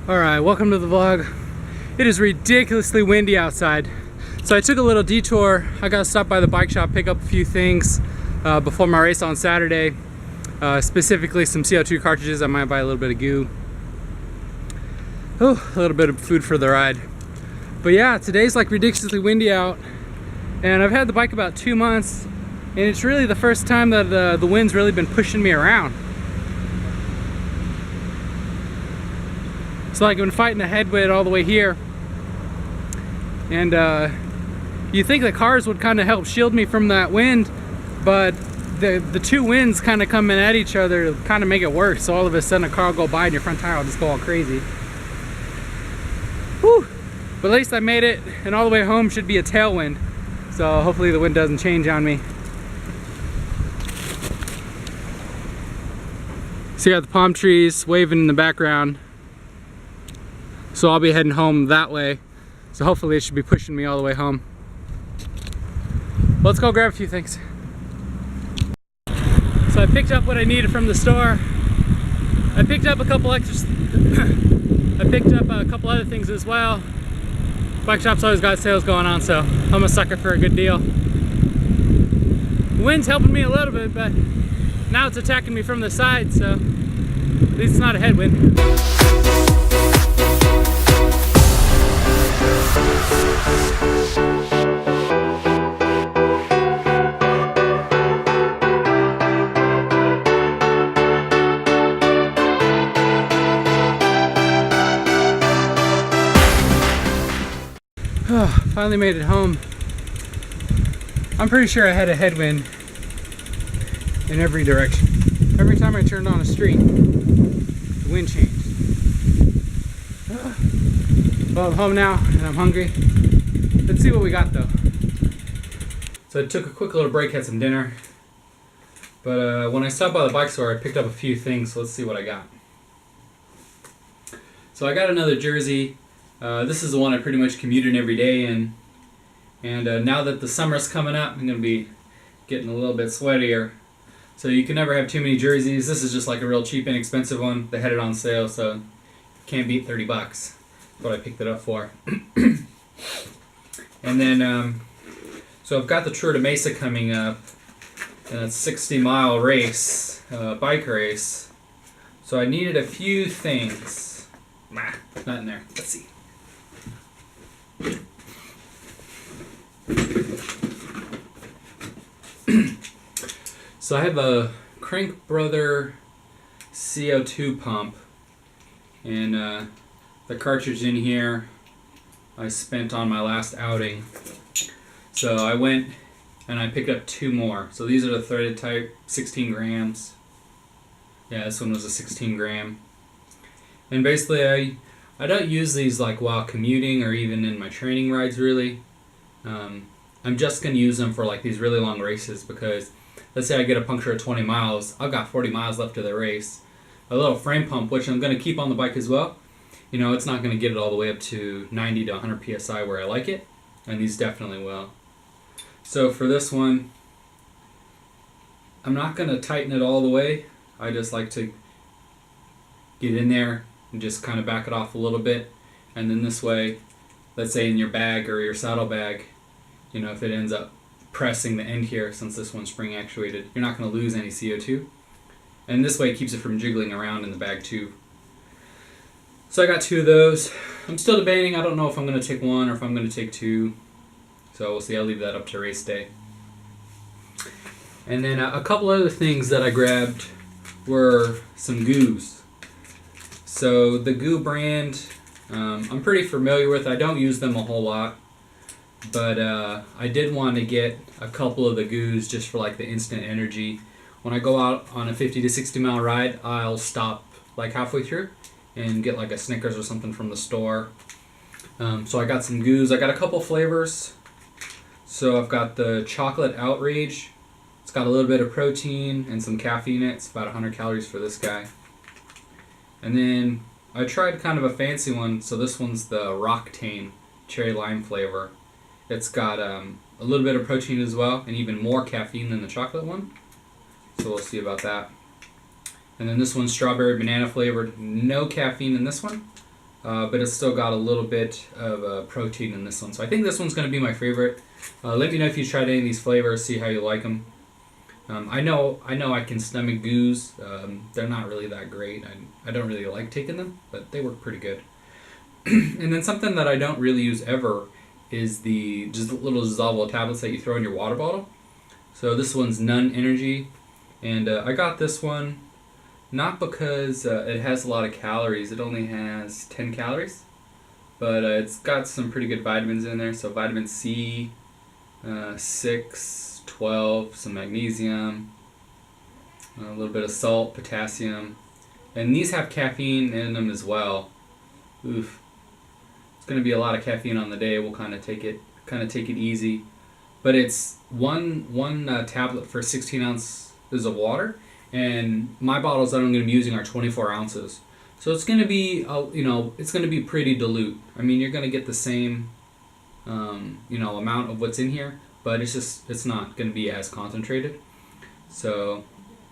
Alright, welcome to the vlog. It is ridiculously windy outside. So I took a little detour. I got to stop by the bike shop, pick up a few things before my race on Saturday. Specifically some CO2 cartridges. I might buy a little bit of goo. Oh, a little bit of food for the ride. But yeah, today's like ridiculously windy out. And I've had the bike about 2 months. And it's really the first time that the wind's really been pushing me around. So like I've been fighting a headwind all the way here, and you think the cars would kind of help shield me from that wind, but the two winds kind of coming at each other kind of make it worse. So all of a sudden a car will go by and your front tire will just go all crazy. Whew. But at least I made it, and all the way home should be a tailwind, so hopefully the wind doesn't change on me. So you got the palm trees waving in the background. So I'll be heading home that way. So hopefully it should be pushing me all the way home. Let's go grab a few things. So I picked up what I needed from the store. I picked up a couple extra. I picked up a couple other things as well. Bike shop's always got sales going on, so I'm a sucker for a good deal. The wind's helping me a little bit, but now it's attacking me from the side, so at least it's not a headwind. Finally made it home. I'm pretty sure I had a headwind in every direction. Every time I turned on a street, the wind changed. Well, I'm home now and I'm hungry. Let's see what we got though. So I took a quick little break, had some dinner. But when I stopped by the bike store, I picked up a few things, so let's see what I got. So I got another jersey. This is the one I pretty much commute in every day in. And now that the summer's coming up, I'm going to be getting a little bit sweatier. So you can never have too many jerseys. This is just like a real cheap, inexpensive one. They had it on sale, so can't beat 30 bucks. That's what I picked it up for. And then, so I've got the Tour de Mesa coming up. And it's a 60-mile race, bike race. So I needed a few things. Not in there. Let's see. So I have a Crank Brother CO2 pump, and the cartridge in here I spent on my last outing. So I went and I picked up 2 more. So these are the threaded type, 16 grams. Yeah, this one was a 16 gram. And basically I don't use these like while commuting or even in my training rides really. I'm just going to use them for like these really long races, because let's say I get a puncture at 20 miles, I've got 40 miles left of the race. A little frame pump, which I'm going to keep on the bike as well. You know, it's not going to get it all the way up to 90 to 100 psi where I like it, and these definitely will. So for this one, I'm not going to tighten it all the way. I just like to get in there and just kind of back it off a little bit. And then this way, let's say in your bag or your saddle bag, you know, if it ends up pressing the end here, since this one's spring actuated, you're not going to lose any CO2. And this way it keeps it from jiggling around in the bag too. So I got 2 of those. I'm still debating. I don't know if I'm going to take 1 or if I'm going to take 2. So we'll see. I'll leave that up to race day. And then a couple other things that I grabbed were some goos. So the goo brand, I'm pretty familiar with. I don't use them a whole lot. But I did want to get a couple of the goos just for like the instant energy. When I go out on a 50 to 60 mile ride, I'll stop like halfway through and get like a Snickers or something from the store. So I got some goos. I got a couple flavors. So I've got the Chocolate Outrage. It's got a little bit of protein and some caffeine in it. It's about 100 calories for this guy. And then I tried kind of a fancy one. So this one's the Roctane Cherry Lime flavor. It's got a little bit of protein as well, and even more caffeine than the chocolate one. So we'll see about that. And then this one's strawberry banana flavored. No caffeine in this one. but it's still got a little bit of protein in this one. So I think this one's going to be my favorite. Let me know if you tried any of these flavors, see how you like them. I know I can stomach goos. They're not really that great. I don't really like taking them, but they work pretty good. And then something that I don't really use ever is the just little dissolvable tablets that you throw in your water bottle. So this one's None Energy, and I got this one not because it has a lot of calories. It only has 10 calories, but it's got some pretty good vitamins in there. So vitamin C, 6, 12, some magnesium, a little bit of salt, potassium, and these have caffeine in them as well. Oof. It's going to be a lot of caffeine on the day. We'll kind of take it easy, but it's one tablet for 16 ounces of water, and my bottles that I'm going to be using are 24 ounces. So it's going to be it's going to be pretty dilute. I mean, you're going to get the same amount of what's in here, but it's not going to be as concentrated. So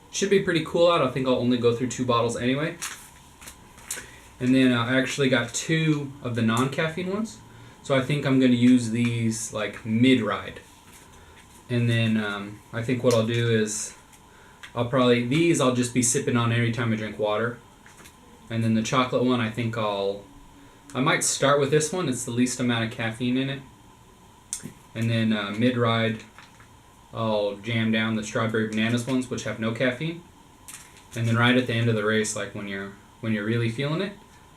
it should be pretty cool out. I think I'll only go through 2 bottles anyway. And then I actually got 2 of the non-caffeine ones. So I think I'm going to use these like mid-ride. And then I think what I'll do is I'll just be sipping on every time I drink water. And then the chocolate one, I think I might start with this one. It's the least amount of caffeine in it. And then mid-ride, I'll jam down the strawberry bananas ones, which have no caffeine. And then right at the end of the race, like when you're really feeling it,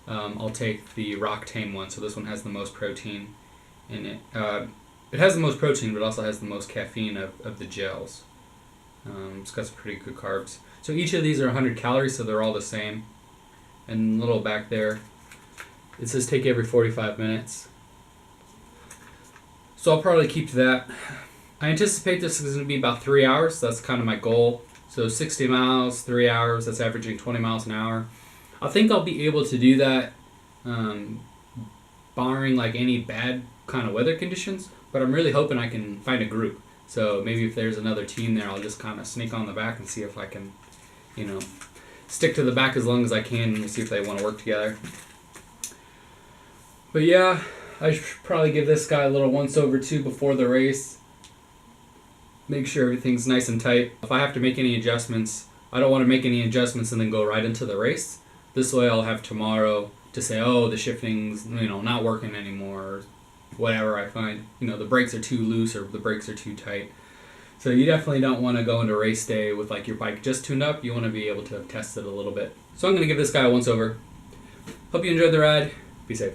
I'll take the Rock Tame one. So this one has the most protein in it. It has the most protein, but also has the most caffeine of the gels. It's got some pretty good carbs. So each of these are 100 calories, so they're all the same. And a little back there, it says take every 45 minutes. So I'll probably keep that. I anticipate this is going to be about 3 hours. That's kind of my goal. So 60 miles, 3 hours, that's averaging 20 miles an hour. I think I'll be able to do that barring like any bad kind of weather conditions, but I'm really hoping I can find a group. So maybe if there's another team there, I'll just kind of sneak on the back and see if I can, stick to the back as long as I can, and we'll see if they want to work together. But yeah, I should probably give this guy a little once-over too before the race. Make sure everything's nice and tight. If I have to make any adjustments, I don't want to make any adjustments and then go right into the race. This way I'll have tomorrow to say, oh, the shifting's not working anymore, or whatever I find. The brakes are too loose or the brakes are too tight. So you definitely don't want to go into race day with like your bike just tuned up. You want to be able to test it a little bit. So I'm going to give this guy a once over. Hope you enjoyed the ride. Be safe.